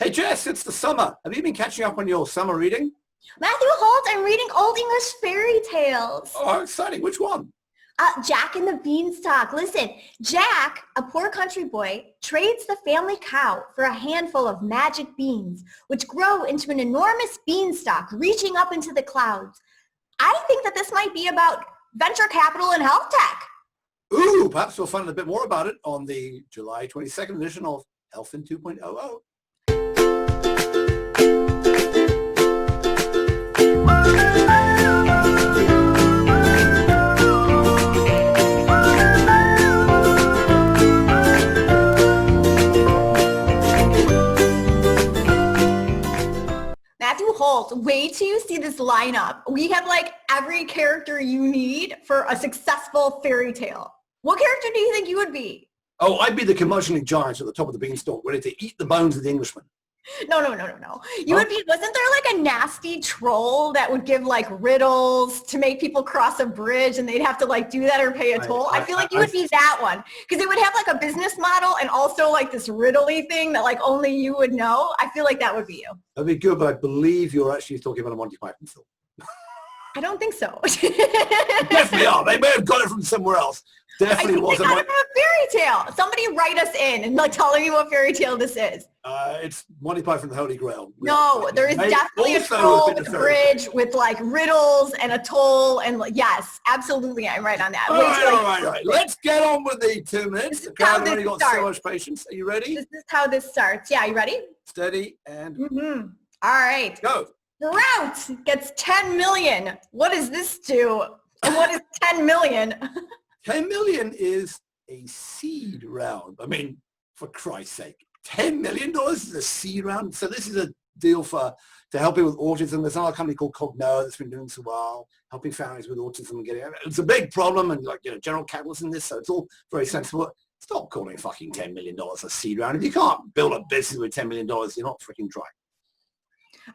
Hey Jess, it's the summer. Have you been catching up on your summer reading? Matthew Holt, I'm reading Old English fairy tales. Oh, exciting. Which one? Jack and the Bean Stalk. Listen, Jack, a poor country boy, trades the family cow for a handful of magic beans, which grow into an enormous beanstalk reaching up into the clouds. I think that this might be about venture capital and health tech. Ooh, perhaps we'll find out a bit more about it on the July 22nd edition of Health in 2.00. Matthew Holt, wait till you see this lineup. We have like every character you need for a successful fairy tale. What character do you think you would be? Oh, I'd be the commercially giant at the top of the beanstalk, ready to eat the bones of the Englishman. No. You would be, wasn't there like a nasty troll that would give like riddles to make people cross a bridge and they'd have to like do that or pay a toll? I feel like you would be that one because it would have like a business model and also like this riddly thing that like only you would know. I feel like that would be you. That'd be good, but I believe you're actually talking about a Monty Python film. I don't think so. Definitely are. They may have got it from somewhere else. Definitely was a fairy tale. Somebody write us in and like telling me what fairy tale this is. It's Monty Python, the Holy Grail. No, there is definitely a troll with a bridge with like riddles and a toll and yes, absolutely, I'm right on that. All right. Let's get on with the 2 minutes. The crowd already got so much patience. Are you ready? This is how this starts. Yeah, you ready? Steady and All right. Go. Drought gets 10 million. What does this do? And what is 10 million? 10 million is a seed round. I mean, for Christ's sake, $10 million is a seed round. So this is a deal to help people with autism. There's another company called Cognoa that's been doing this a while, helping families with autism and getting it. It's a big problem and general capitalist in this, so it's all very sensible. Stop calling fucking $10 million a seed round. If you can't build a business with $10 million, you're not freaking trying.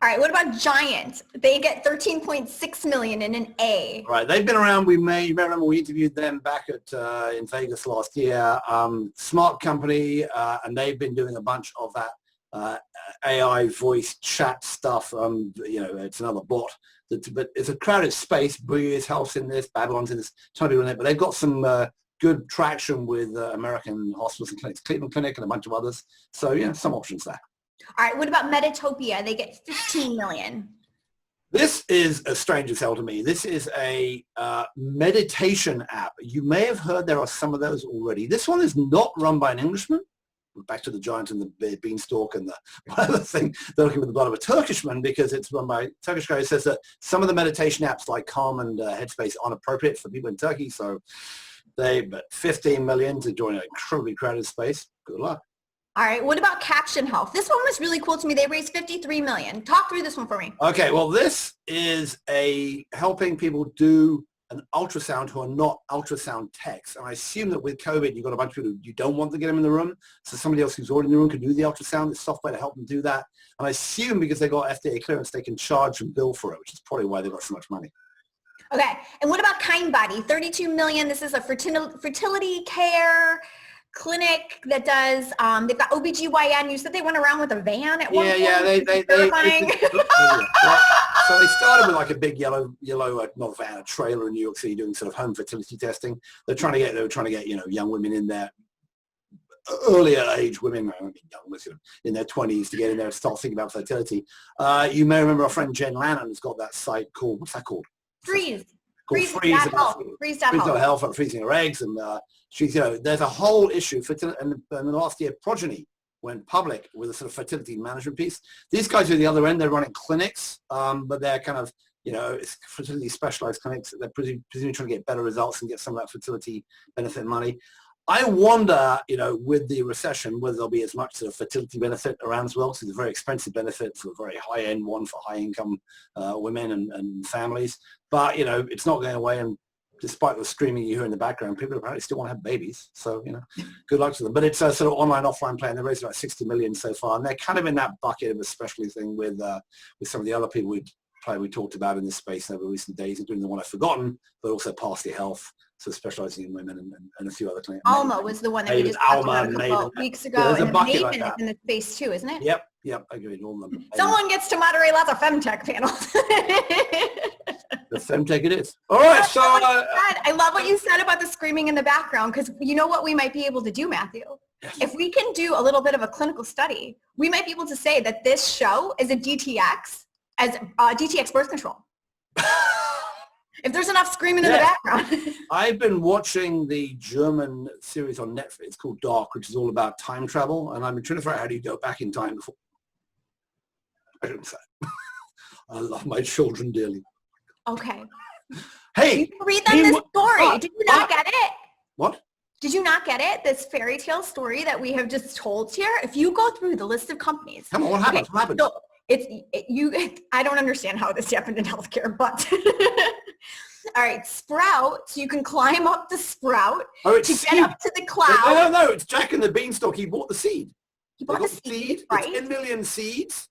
All right, what about Giant? They get 13.6 million in an A. Right, they've been around. You may remember we interviewed them back at in Vegas last year. Smart company, and they've been doing a bunch of that AI voice chat stuff. It's another bot, but it's a crowded space. Breeze helps in this. Babylon's in this. Trying to be on it, but they've got some good traction with American hospitals and clinics, Cleveland Clinic, and a bunch of others. So yeah, some options there. All right, what about Meditopia? They get 15 million. This is a stranger tale to me. This is a meditation app. You may have heard there are some of those already. This one is not run by an Englishman. Back to the giant and the beanstalk and the other thing. They're looking with the blood of a Turkishman because it's run by a Turkish guy who says that some of the meditation apps like Calm and Headspace aren't appropriate for people in Turkey. So but 15 million to join an incredibly crowded space. Good luck. All right, what about Caption Health? This one was really cool to me. They raised 53 million. Talk through this one for me. Okay, well, this is helping people do an ultrasound who are not ultrasound techs. And I assume that with COVID, you've got a bunch of people who you don't want to get them in the room. So somebody else who's already in the room can do the ultrasound. There's software to help them do that. And I assume because they got FDA clearance, they can charge and bill for it, which is probably why they've got so much money. Okay, and what about KindBody? 32 million. This is a fertility care clinic that does, they've got OBGYN. You said they went around with a van at one point? Yeah, they so they started with like a big yellow, not van, a trailer in New York City doing sort of home fertility testing. They were trying to get, young women in there, earlier age women, in their 20s to get in there and start thinking about fertility. You may remember our friend Jen Lannon has got that site called, what's that called? Freeze. Freeze.health and freezing her eggs, and she's there's a whole issue and the last year Progeny went public with a sort of fertility management piece. These guys are the other end. They're running clinics, but they're kind of it's fertility specialized clinics. They're presumably trying to get better results and get some of that fertility benefit money. I wonder, with the recession, whether there'll be as much sort of fertility benefit around as well. So it's a very expensive benefit for a very high-end one for high-income women and families. But, it's not going away. And despite the screaming you hear in the background, people apparently still want to have babies. So, good luck to them. But it's a sort of online, offline play. And they raised about 60 million so far. And they're kind of in that bucket of a specialty thing with some of the other people we talked about in this space over recent days, including the one I've forgotten, but also Parsley Health, so specializing in women and a few other clinics. Alma was the one that we just talked about a couple weeks ago. There's a and bucket Maven like that. is in the space too, isn't it? Yep, I agree. All of them. Someone gets to moderate lots of femtech panels. The femtech it is. All right, so I love what you said about the screaming in the background, because you know what we might be able to do, Matthew? Yes. If we can do a little bit of a clinical study, we might be able to say that this show is a DTX, as DTX birth control. If there's enough screaming in the background. I've been watching the German series on Netflix. It's called Dark, which is all about time travel, and I've been trying to figure out how do you go back in time before. I shouldn't say. I love my children dearly. Okay. Hey, you read them this story. Did you not get it? What? Did you not get it? This fairy tale story that we have just told here. If you go through the list of companies. Come on, what happened? What happened? So I don't understand how this happened in healthcare, but all right, Sprout. So you can climb up the Sprout to get up to the cloud. No, it's Jack and the Bean Stalk. He bought the seed. He bought the seed, right? 10 million seeds.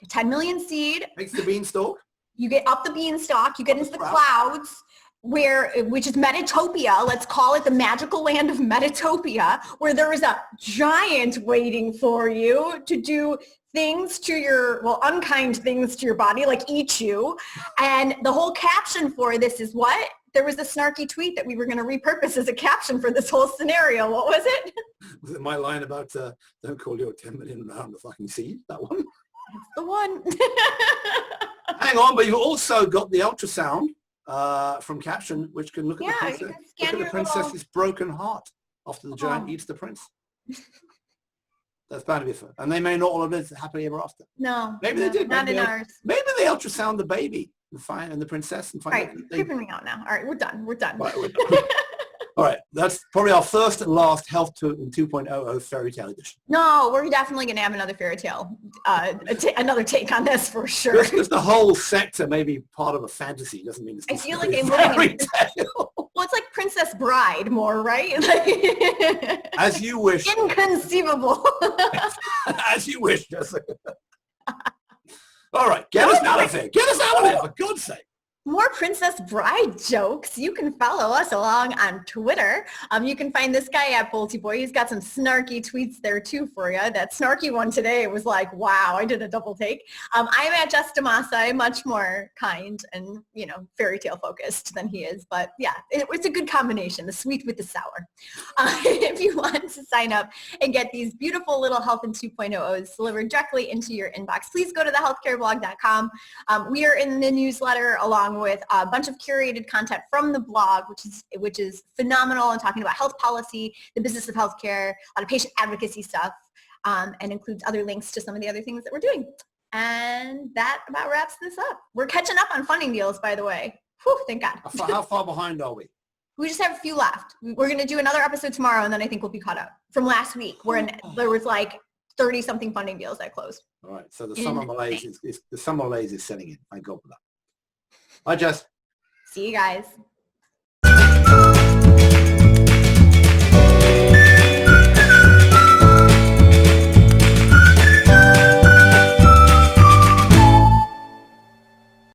10 million seed. Makes the beanstalk. You get up the beanstalk. You get into the clouds, which is Meditopia. Let's call it the magical land of Meditopia, where there is a giant waiting for you to do things to unkind things to your body, like eat you. And the whole caption for this is what? There was a snarky tweet that we were going to repurpose as a caption for this whole scenario. What was it? Was it my line about don't call your 10 million round a fucking seed? That one? That's the one. Hang on, but you've also got the ultrasound from Caption, which can look at the princess's broken heart after the giant eats the prince. That's bound to be fun. And they may not all have lived happily ever after. No. Maybe they did. Not in ours. Maybe they ultrasound the baby and the princess and find out. All right, creeping me out now. All right, we're done. Right, we're done. All right, that's probably our first and last Health 2.00 fairy tale edition. No, we're definitely going to have another fairy tale, another take on this for sure. Just the whole sector may be part of a fantasy. Doesn't mean it's I feel like I'm fairy tale. Well, it's like Princess Bride more, right? As you wish. Inconceivable. As you wish, Jessica. All right, get us out of here. Get us out of here, for God's sake. More Princess Bride jokes. You can follow us along on Twitter. You can find this guy at Bolty Boy. He's got some snarky tweets there too for you. That snarky one today was like, wow, I did a double take. I'm at Jess DeMassa, much more kind and, fairy tale focused than he is. But yeah, it's a good combination, the sweet with the sour. If you want to sign up and get these beautiful little Health in 2.0s delivered directly into your inbox, please go to thehealthcareblog.com. We are in the newsletter along with a bunch of curated content from the blog, which is phenomenal, and talking about health policy, the business of healthcare, a lot of patient advocacy stuff, and includes other links to some of the other things that we're doing. And that about wraps this up. We're catching up on funding deals, by the way. Whew, thank God. How far behind are we? We just have a few left. We're going to do another episode tomorrow, and then I think we'll be caught up. From last week, where there was like 30-something funding deals that closed. All right, so the summer malaise is setting in. Thank God for that. Hi, Jess. See you guys.